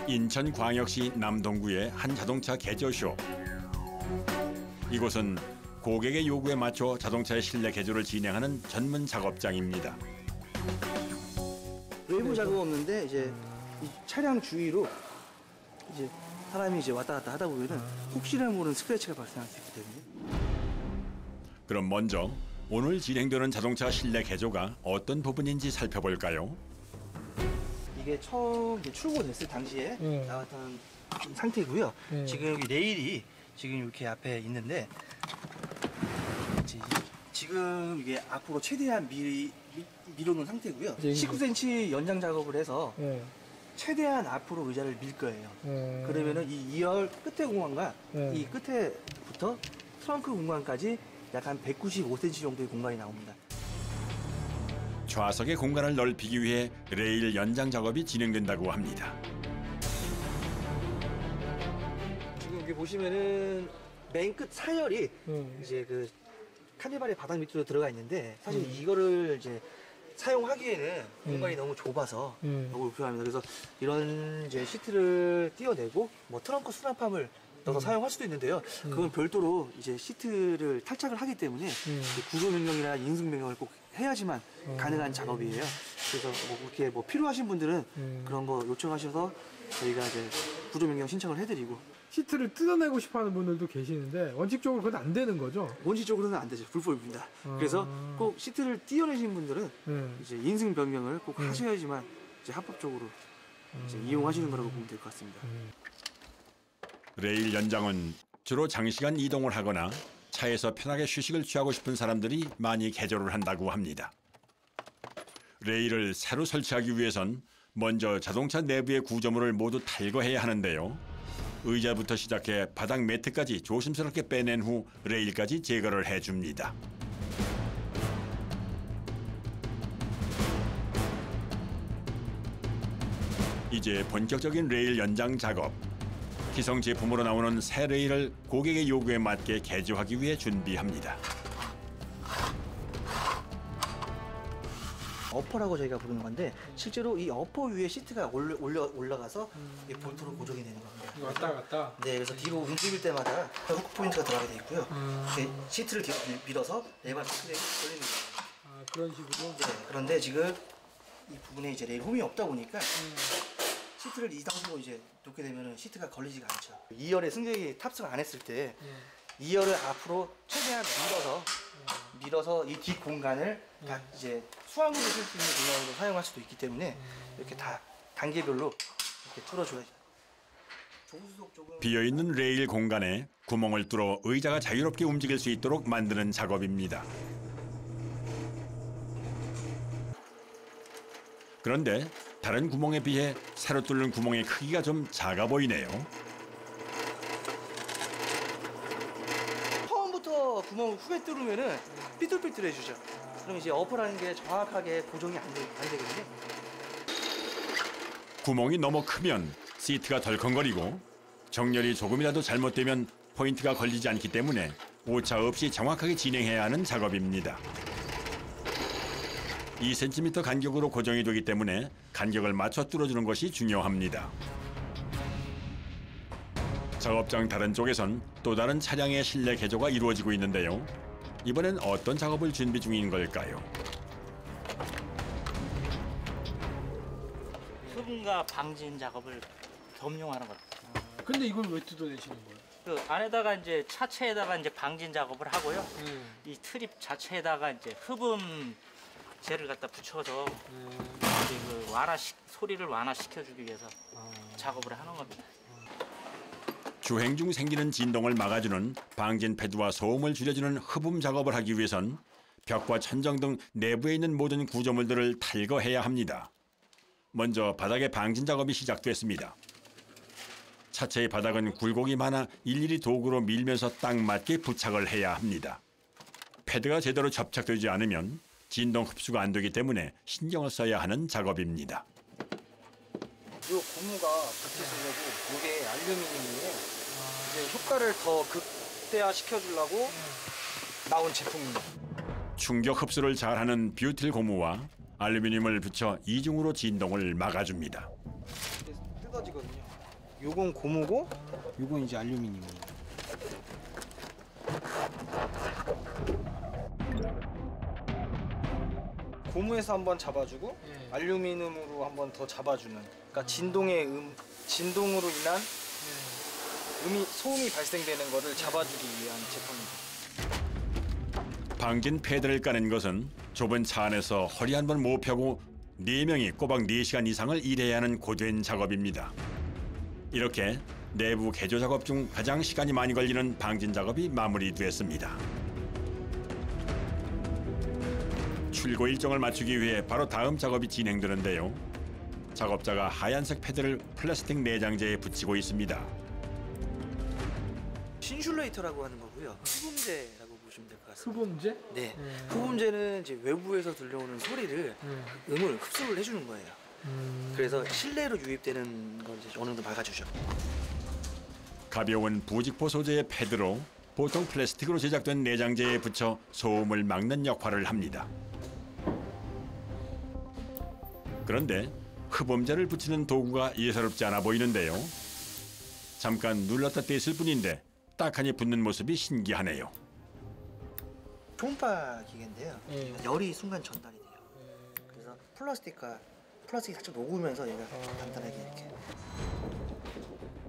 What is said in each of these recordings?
인천광역시 남동구의 한 자동차 개조쇼. 이곳은 고객의 요구에 맞춰 자동차의 실내 개조를 진행하는 전문 작업장입니다. 외부 작업 없는데 이제 이 차량 주위로 이제 사람이 이제 왔다 갔다 하다 보면은 혹시나 모르는 스크래치가 발생할 수 있기 때문에. 그럼 먼저 오늘 진행되는 자동차 실내 개조가 어떤 부분인지 살펴볼까요? 이게 처음 이제 출고됐을 당시에 나왔던 상태고요. 지금 여기 레일이 지금 이렇게 앞에 있는데 지금 이게 앞으로 최대한 밀어놓은 상태고요. 19cm 연장 작업을 해서 최대한 앞으로 의자를 밀 거예요. 그러면은 이 2열 끝에 공간과 이 끝에부터 트렁크 공간까지 약 한 195cm 정도의 공간이 나옵니다. 좌석의 공간을 넓히기 위해 레일 연장 작업이 진행된다고 합니다. 지금 여기 보시면은 맨 끝 사열이 이제 그 카니발의 바닥 밑으로 들어가 있는데 사실 이거를 이제 사용하기에는 공간이 너무 좁아서 너무 불편합니다. 그래서 이런 이제 시트를 띄어내고 뭐 트렁크 수납함을 넣어서 사용할 수도 있는데요. 그건 별도로 이제 시트를 탈착을 하기 때문에 구조 명령이나 인승 명령을 꼭 해야지만 가능한 작업이에요. 그래서 뭐 그렇게 뭐 필요하신 분들은 그런 거 요청하셔서 저희가 이제 구조 명령 신청을 해드리고. 시트를 뜯어내고 싶어하는 분들도 계시는데 원칙적으로 그건 안 되는 거죠? 원칙적으로는 안 되죠. 불법입니다. 그래서 꼭 시트를 띄어내신 분들은 이제 인승 변경을 꼭 하셔야지만 이제 합법적으로 이제 이용하시는 거라고 보면 될 것 같습니다. 레일 연장은 주로 장시간 이동을 하거나 차에서 편하게 휴식을 취하고 싶은 사람들이 많이 개조를 한다고 합니다. 레일을 새로 설치하기 위해선 먼저 자동차 내부의 구조물을 모두 탈거해야 하는데요. 의자부터 시작해 바닥 매트까지 조심스럽게 빼낸 후 레일까지 제거를 해줍니다. 이제 본격적인 레일 연장 작업. 기성 제품으로 나오는 새 레일을 고객의 요구에 맞게 개조하기 위해 준비합니다. 어퍼라고 저희가 부르는 건데 실제로 이 어퍼 위에 시트가 올라가서 볼트로 고정이 되는 겁니다. 왔다 갔다? 네, 그래서 뒤로 움직일 때마다 후크 포인트가 들어가게 돼 있고요. 시트를 뒤로 밀어서 레발 시트에 걸리는 거예요. 아, 그런 식으로? 네, 그런데 지금 이 부분에 이제 레일 홈이 없다 보니까 시트를 이 상태로 이제 놓게 되면 시트가 걸리지가 않죠. 2열에 승객이 탑승 안 했을 때 2열을 앞으로 최대한 밀어서 이 뒷 공간을 다 이제 수화물을 쓸 수 있는 공간으로 사용할 수도 있기 때문에 이렇게 다 단계별로 이렇게 뚫어줘야죠. 비어있는 레일 공간에 구멍을 뚫어 의자가 자유롭게 움직일 수 있도록 만드는 작업입니다. 그런데 다른 구멍에 비해 새로 뚫는 구멍의 크기가 좀 작아 보이네요. 처음부터 구멍을 크게 뚫으면은 삐뚤삐뚤해지죠. 그럼 이제 어퍼라는 게 정확하게 고정이 안 되거든요. 구멍이 너무 크면 시트가 덜컹거리고 정렬이 조금이라도 잘못되면 포인트가 걸리지 않기 때문에 오차 없이 정확하게 진행해야 하는 작업입니다. 2cm 간격으로 고정이 되기 때문에 간격을 맞춰 뚫어주는 것이 중요합니다. 작업장 다른 쪽에선 또 다른 차량의 실내 개조가 이루어지고 있는데요. 이번엔 어떤 작업을 준비 중인 걸까요? 흡음과 방진 작업을 겸용하는 거죠. 근데 이걸 왜 뜯어내시는 거예요? 그 안에다가 이제 차체에다가 이제 방진 작업을 하고요. 이 트립 자체에다가 이제 흡음 젤을 갖다 붙여서 이제 그 소리를 완화시켜주기 위해서 작업을 하는 겁니다. 주행 중 생기는 진동을 막아주는 방진 패드와 소음을 줄여주는 흡음 작업을 하기 위해선 벽과 천정 등 내부에 있는 모든 구조물들을 탈거해야 합니다. 먼저 바닥의 방진 작업이 시작됐습니다. 차체의 바닥은 굴곡이 많아 일일이 도구로 밀면서 딱 맞게 부착을 해야 합니다. 패드가 제대로 접착되지 않으면 진동 흡수가 안 되기 때문에 신경을 써야 하는 작업입니다. 이 고무가 붙여주려고 이게 알루미늄이에요. 이제 효과를 더 극대화 시켜주려고 나온 제품입니다. 충격 흡수를 잘하는 뷰틸 고무와 알루미늄을 붙여 이중으로 진동을 막아줍니다. 이렇게 뜯어지거든요. 요건 고무고, 요건 이제 알루미늄이에요. 고무에서 한번 잡아주고 알루미늄으로 한번 더 잡아주는. 그러니까 진동으로 인한 소음이 발생되는 것을 잡아주기 위한 제품입니다. 방진 패드를 까는 것은 좁은 차 안에서 허리 한 번 못 펴고 4명이 꼬박 4시간 이상을 일해야 하는 고된 작업입니다. 이렇게 내부 개조 작업 중 가장 시간이 많이 걸리는 방진 작업이 마무리됐습니다. 출고 일정을 맞추기 위해 바로 다음 작업이 진행되는데요. 작업자가 하얀색 패드를 플라스틱 내장재에 붙이고 있습니다. 신슐레이터라고 하는 거고요. 흡음재라고 보시면 될 것 같습니다. 흡음재? 네. 흡음재는 이제 외부에서 들려오는 소리를 음을 흡수를 해주는 거예요. 그래서 실내로 유입되는 걸 이제 어느 정도 막아주죠. 가벼운 부직포 소재의 패드로 보통 플라스틱으로 제작된 내장재에 붙여 소음을 막는 역할을 합니다. 그런데 흡음재를 붙이는 도구가 예사롭지 않아 보이는데요. 잠깐 눌렀다 뗐을 뿐인데 딱하니 붙는 모습이 신기하네요. 초음파 기계인데요. 열이 순간 전달이 돼요. 그래서 플라스틱이 살짝 녹으면서 얘가 단단하게 이렇게.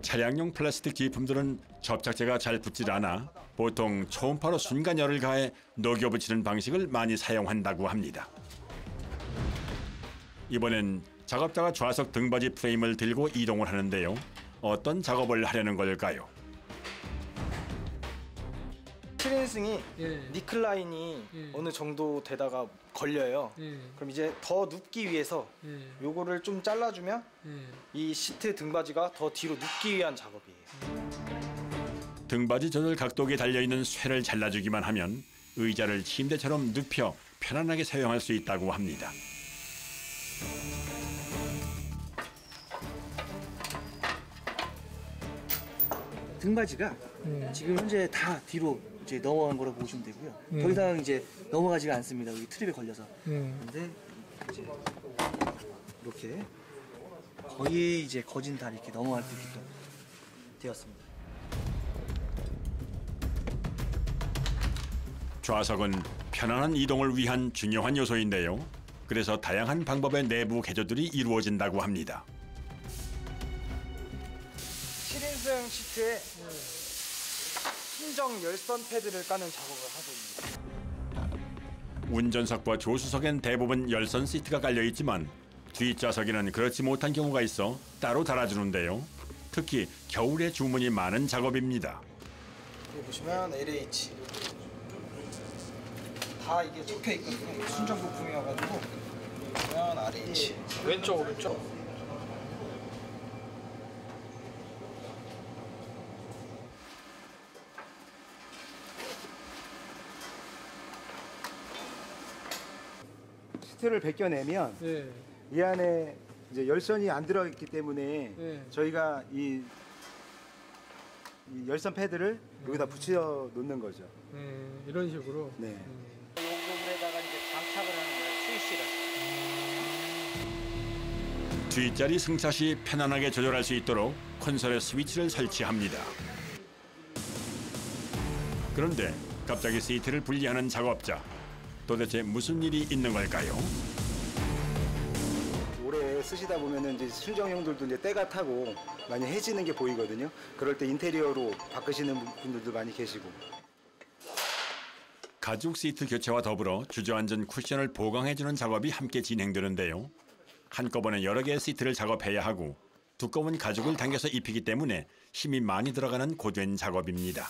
차량용 플라스틱 제품들은 접착제가 잘 붙질 않아 보통 초음파로 순간 열을 가해 녹여 붙이는 방식을 많이 사용한다고 합니다. 이번엔 작업자가 좌석 등받이 프레임을 들고 이동을 하는데요. 어떤 작업을 하려는 걸까요? 7인승이 예. 니클 라인이 어느 정도 되다가 걸려요. 그럼 이제 더 눕기 위해서 요거를 좀 잘라주면 이 시트 등받이가 더 뒤로 눕기 위한 작업이에요. 등받이 조절 각도기에 달려있는 쇠를 잘라주기만 하면 의자를 침대처럼 눕혀 편안하게 사용할 수 있다고 합니다. 등받이가 지금 현재 다 뒤로 이제 넘어간 거라고 보시면 되고요. 더 이상 이제 넘어가지가 않습니다. 여기 트립에 걸려서. 근데 이제 이렇게 거의 이제 거진 다 이렇게 넘어갈 수 있게끔 되었습니다. 좌석은 편안한 이동을 위한 중요한 요소인데요. 그래서 다양한 방법의 내부 개조들이 이루어진다고 합니다. 7인승 시트에 순정 열선 패드를 까는 작업을 하고 있습니다. 운전석과 조수석엔 대부분 열선 시트가 깔려 있지만 뒷좌석에는 그렇지 못한 경우가 있어 따로 달아주는데요. 특히 겨울에 주문이 많은 작업입니다. 여기 보시면 LH 다 이게 적혀 있거든요. 순정 부품이어가지고 보면 RH 왼쪽 오른쪽. 시트를 벗겨내면 예. 이 안에 이제 열선이 안 들어있기 때문에 네. 저희가 이 열선 패드를 여기다 붙여 놓는 거죠. 이런 식으로. 네. 요 부분에다가 이제 장착을 하는 거예요. 스위치를. 뒷자리 승차 시 편안하게 조절할 수 있도록 콘솔에 스위치를 설치합니다. 그런데 갑자기 시트를 분리하는 작업자. 도대체 무슨 일이 있는 걸까요? 오래 쓰시다 보면은 이제 순정형들도 이제 때가 타고 많이 해지는 게 보이거든요. 그럴 때 인테리어로 바꾸시는 분들도 많이 계시고. 가죽 시트 교체와 더불어 주저앉은 쿠션을 보강해주는 작업이 함께 진행되는데요. 한꺼번에 여러 개의 시트를 작업해야 하고 두꺼운 가죽을 당겨서 입히기 때문에 힘이 많이 들어가는 고된 작업입니다.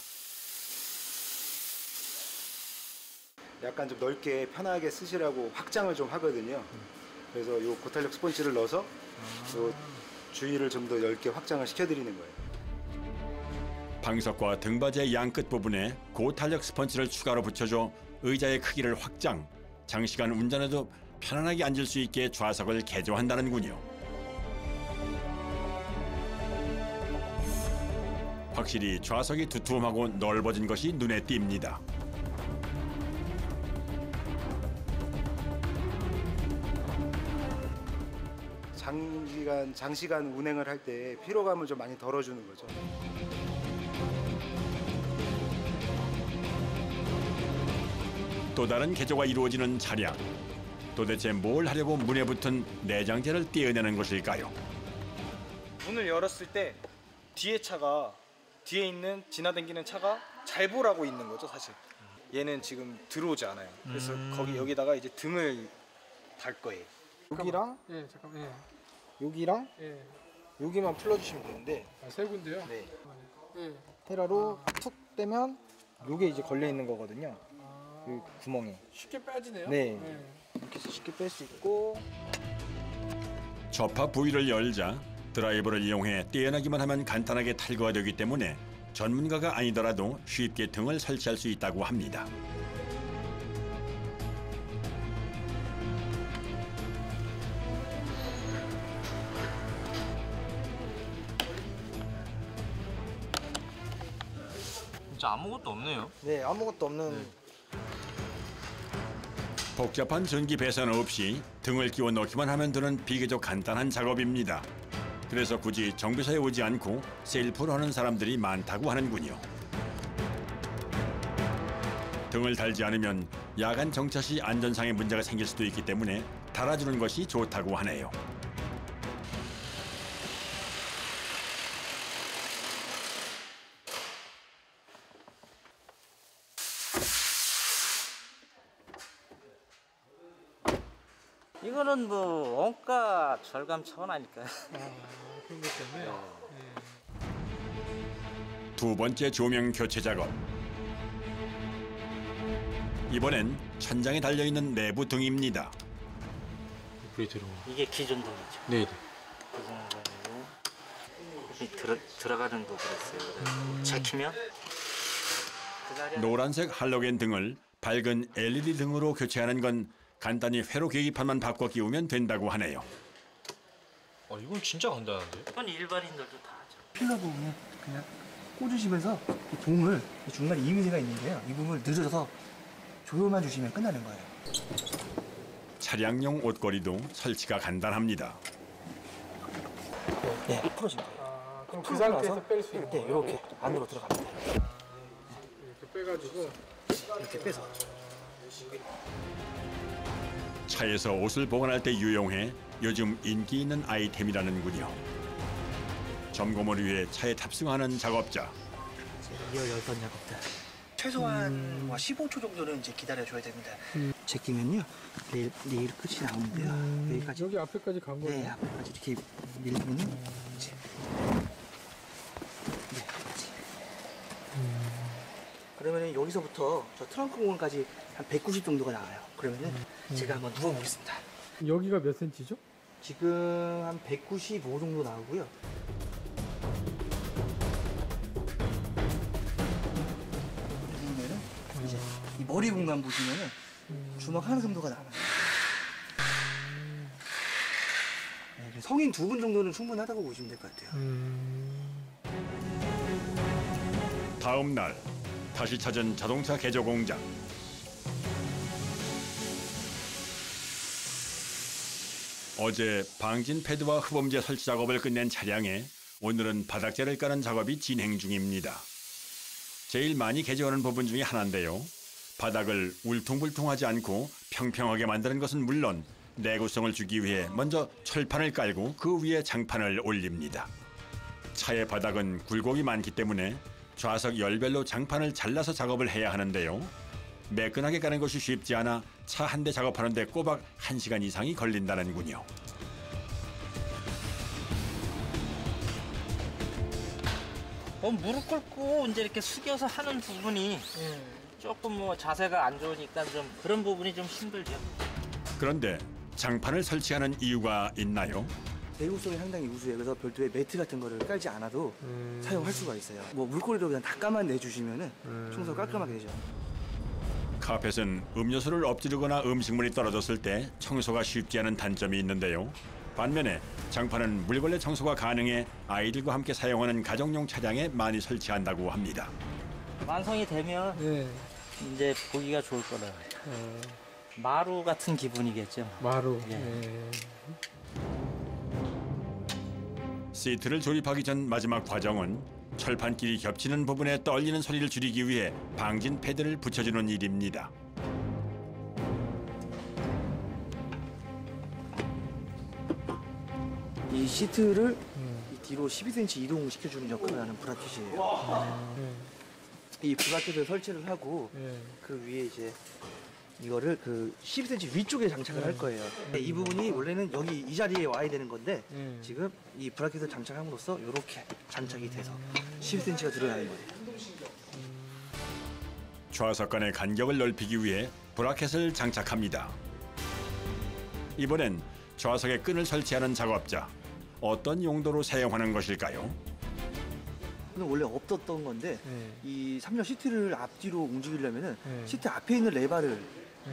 약간 좀 넓게 편하게 쓰시라고 확장을 좀 하거든요. 그래서 요 고탄력 스펀지를 넣어서 요 주위를 좀 더 넓게 확장을 시켜드리는 거예요. 방석과 등받이의 양끝 부분에 고탄력 스펀지를 추가로 붙여줘 의자의 크기를 확장, 장시간 운전해도 편안하게 앉을 수 있게 좌석을 개조한다는군요. 확실히 좌석이 두툼하고 넓어진 것이 눈에 띕니다. 장시간 운행을 할 때 피로감을 좀 많이 덜어주는 거죠. 또 다른 개조가 이루어지는 차량. 도대체 뭘 하려고 문에 붙은 내장재를 떼어내는 것일까요? 문을 열었을 때 뒤에 있는 지나다니는 차가 잘 보라고 있는 거죠, 사실. 얘는 지금 들어오지 않아요. 그래서 여기다가 이제 등을 달 거예요. 여기랑 예, 잠깐만. 예. 여기랑 예. 여기만 풀어주시면 되는데, 아, 세 군데요? 네. 예. 테라로 툭 떼면 요게 이제 걸려 있는 거거든요. 그 구멍에. 쉽게 빠지네요. 네. 예. 이렇게 해서 쉽게 뺄 수 있고. 접합 부위를 열자 드라이버를 이용해 떼어내기만 하면 간단하게 탈거가 되기 때문에 전문가가 아니더라도 쉽게 등을 설치할 수 있다고 합니다. 진짜 아무것도 없네요. 네, 아무것도 없는. 복잡한 전기 배선 없이 등을 끼워 넣기만 하면 되는 비교적 간단한 작업입니다. 그래서 굳이 정비사에 오지 않고 셀프로 하는 사람들이 많다고 하는군요. 등을 달지 않으면 야간 정차 시 안전상의 문제가 생길 수도 있기 때문에 달아주는 것이 좋다고 하네요. 이거는 뭐 원가 절감 차원 아닐까요? 그런 것 때문에. 두 번째 조명 교체 작업. 이번엔 천장에 달려있는 내부 등입니다. 불이 들어오. 이게 기존 등이죠. 네. 기존 등이고 들어가는 부분이 있어요. 제키면 그 자리에 노란색 할로겐 등을 밝은 LED 등으로 교체하는 건 간단히 회로 계기판만 바꿔 끼우면 된다고 하네요. 이건 진짜 간단한데? 이건 일반인들도 다 하죠. 필러 부분은 그냥 꽂으시면서 이 봉을 이 중간에 이미지가 있는데요. 이 부분을 늘려서 조여만 주시면 끝나는 거예요. 차량용 옷걸이도 설치가 간단합니다. 네, 풀어집니다. 그럼 그 상태에서 뺄 수 있는 네, 거예요? 이렇게 안으로 들어갑니다. 이렇게 빼가지고. 이렇게 빼서. 차에서 옷을 보관할 때 유용해 요즘 인기 있는 아이템이라는군요. 점검을 위해 차에 탑승하는 작업자. 리얼 열선 작업자. 최소한 15초 정도는 이제 기다려줘야 됩니다. 제끼면요, 레일 끝이 나오는데요. 여기까지. 여기 앞에까지 간 거예요? 네, 앞에까지 이렇게 밀리면은 이제. 네, 여기까지. 그러면은 여기서부터 저 트렁크 부분까지 한 190 정도가 나와요. 그러면은 제가 한번 누워보겠습니다. 여기가 몇 센치죠? 지금 한 195 정도 나오고요. 그러면은 이제 이 머리 공간 보시면은 주먹 하나 정도가 남아요. 네, 성인 2분 정도는 충분하다고 보시면 될 것 같아요. 다음 날 다시 찾은 자동차 개조 공장. 어제 방진 패드와 흡음재 설치 작업을 끝낸 차량에 오늘은 바닥재를 까는 작업이 진행 중입니다. 제일 많이 개조하는 부분 중에 하나인데요. 바닥을 울퉁불퉁하지 않고 평평하게 만드는 것은 물론 내구성을 주기 위해 먼저 철판을 깔고 그 위에 장판을 올립니다. 차의 바닥은 굴곡이 많기 때문에 좌석 열별로 장판을 잘라서 작업을 해야 하는데요. 매끈하게 까는 것이 쉽지 않아 차 한 대 작업하는데 꼬박 1시간 이상이 걸린다는군요. 무릎 꿇고 이제 이렇게 숙여서 하는 부분이 조금 뭐 자세가 안 좋으니까 좀 그런 부분이 좀 힘들죠. 그런데 장판을 설치하는 이유가 있나요? 내구성이 상당히 우수해요. 그래서 별도의 매트 같은 거를 깔지 않아도 사용할 수가 있어요. 뭐 물고리로 그냥 닦아만 내주시면은 청소 깔끔하게 되죠. 카펫은 음료수를 엎지르거나 음식물이 떨어졌을 때 청소가 쉽지 않은 단점이 있는데요. 반면에 장판은 물걸레 청소가 가능해 아이들과 함께 사용하는 가정용 차량에 많이 설치한다고 합니다. 완성이 되면 네. 이제 보기가 좋을 거라고요. 마루 같은 기분이겠죠. 마루. 예. 네. 시트를 조립하기 전 마지막 과정은 철판끼리 겹치는 부분에 떨리는 소리를 줄이기 위해 방진 패드를 붙여주는 일입니다. 이 시트를 이 뒤로 12cm 이동시켜주는 역할을 하는 브라켓이에요. 이 브라켓을 설치를 하고 그 위에 이제 이거를 그 12cm 위쪽에 장착을 할 거예요. 이 부분이 원래는 여기 이 자리에 와야 되는 건데 지금 이 브라켓을 장착함으로써 이렇게 장착이 돼서 12cm가 들어가는 거예요. 좌석 간의 간격을 넓히기 위해 브라켓을 장착합니다. 이번엔 좌석에 끈을 설치하는 작업자. 어떤 용도로 사용하는 것일까요? 이건 원래 없었던 건데 이 3열 시트를 앞뒤로 움직이려면은 시트 앞에 있는 레바를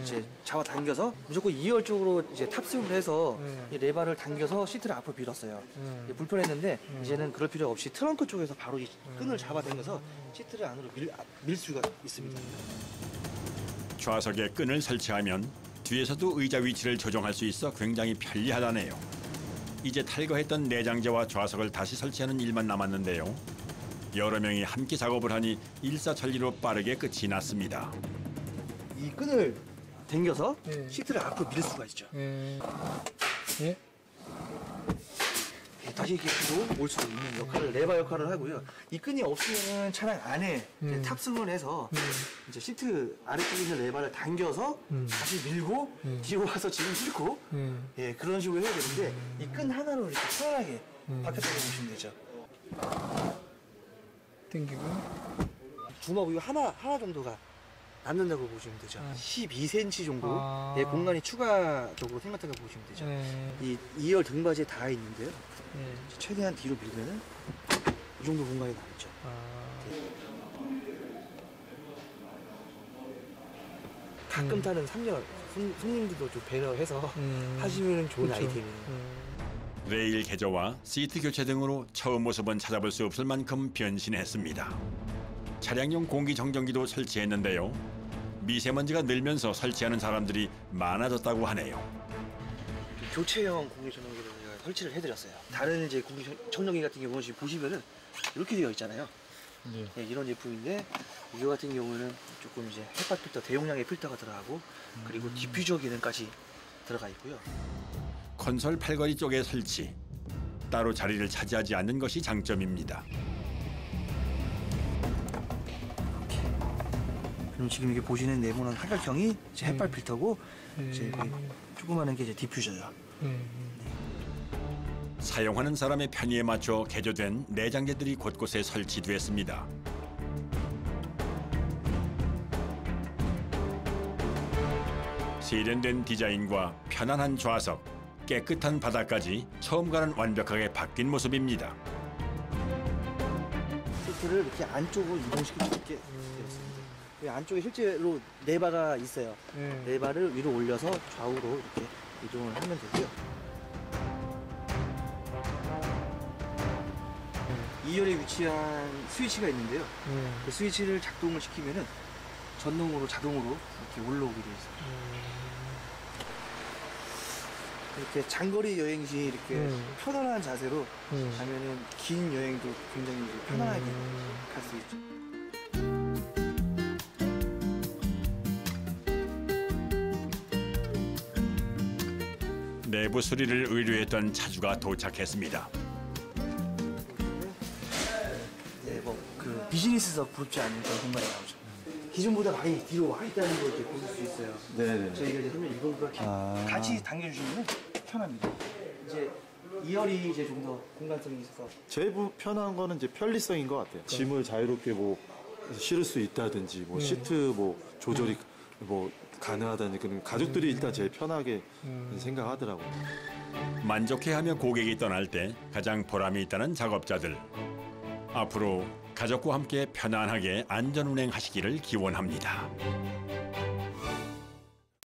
이제 잡아당겨서 무조건 2열 쪽으로 이제 탑승을 해서 이 레바를 당겨서 시트를 앞으로 밀었어요. 이게 불편했는데 이제는 그럴 필요 없이 트렁크 쪽에서 바로 이 끈을 잡아당겨서 시트를 안으로 밀 수가 있습니다. 좌석에 끈을 설치하면 뒤에서도 의자 위치를 조정할 수 있어 굉장히 편리하다네요. 이제 탈거했던 내장재와 좌석을 다시 설치하는 일만 남았는데요. 여러 명이 함께 작업을 하니 일사천리로 빠르게 끝이 났습니다. 이 끈을 당겨서 시트를 앞으로 밀 수가 있죠. 예? 다시 이렇게 뒤로 올 수 있는 역할을 레바 역할을 하고요. 이 끈이 없으면 차량 안에 이제 탑승을 해서 이제 시트 아래쪽에 있는 레바를 당겨서 다시 밀고 뒤로 와서 지금 싣고 예, 그런 식으로 해야 되는데 이 끈 하나로 이렇게 편하게 바깥쪽으로 보시면 되죠. 당기고. 주먹 이거 하나 정도가 남는다고 보시면 되죠. 12cm 정도의 공간이 추가적으로 생겼다고 보시면 되죠. 이 2열 등받이에 닿아 있는데요. 최대한 뒤로 밀면은 이 정도 공간이 남죠. 가끔 타는 3열 손님들도 좀 배려해서 하시면 좋은 아이템이에요. 레일 개조와 시트 교체 등으로 처음 모습은 찾아볼 수 없을 만큼 변신했습니다. 차량용 공기청정기도 설치했는데요. 미세먼지가 늘면서 설치하는 사람들이 많아졌다고 하네요. 교체형 공기청정기를 제가 설치를 해드렸어요. 다른 이제 공기청정기 같은 경우는 지금 보시면은 이렇게 되어 있잖아요. 네, 이런 제품인데 이거 같은 경우는 조금 이제 햇볕 필터, 대용량의 필터가 들어가고 그리고 디퓨저 기능까지 들어가 있고요. 콘솔 팔걸이 쪽에 설치. 따로 자리를 차지하지 않는 것이 장점입니다. 그럼 지금 이게 보시는 네모난 사각형이 이제 햇볕 필터고 이제 조그마한 게 이제 디퓨저예요. 사용하는 사람의 편의에 맞춰 개조된 내장재들이 곳곳에 설치됐습니다. 세련된 디자인과 편안한 좌석, 깨끗한 바닥까지 처음과는 완벽하게 바뀐 모습입니다. 시트를 이렇게 안쪽으로 이동시킬 수 있게 되어 있습니다. 이 안쪽에 실제로 레바가 있어요. 레바를 위로 올려서 좌우로 이렇게 이동을 하면 되고요. 2열에 위치한 스위치가 있는데요. 그 스위치를 작동을 시키면은 전동으로 자동으로 이렇게 올라오게 되어 있어요. 이렇게 장거리 여행 시 이렇게 편안한 자세로 가면은 긴 여행도 굉장히 편안하게 갈 수 있죠. 내부 수리를 의뢰했던 차주가 도착했습니다. 네, 뭐 그 비즈니스석 부럽지 않은 그런 공간이 나오죠. 기존보다 많이 뒤로 와 있다는 걸 이렇게 보실 수 있어요. 네네. 저희가 이제 설명 이동부가 같이 당겨주시면 편합니다. 이제 2열이 이제 좀 더 공간성이 있어서 제일 편한 거는 이제 편리성인 것 같아요. 짐을 자유롭게 뭐 실을 수 있다든지 뭐 시트 뭐 조절이 뭐 가능하다든지 그런 가족들이 일단 제일 편하게 생각하더라고요. 만족해하며 고객이 떠날 때 가장 보람이 있다는 작업자들. 앞으로 가족과 함께 편안하게 안전운행하시기를 기원합니다.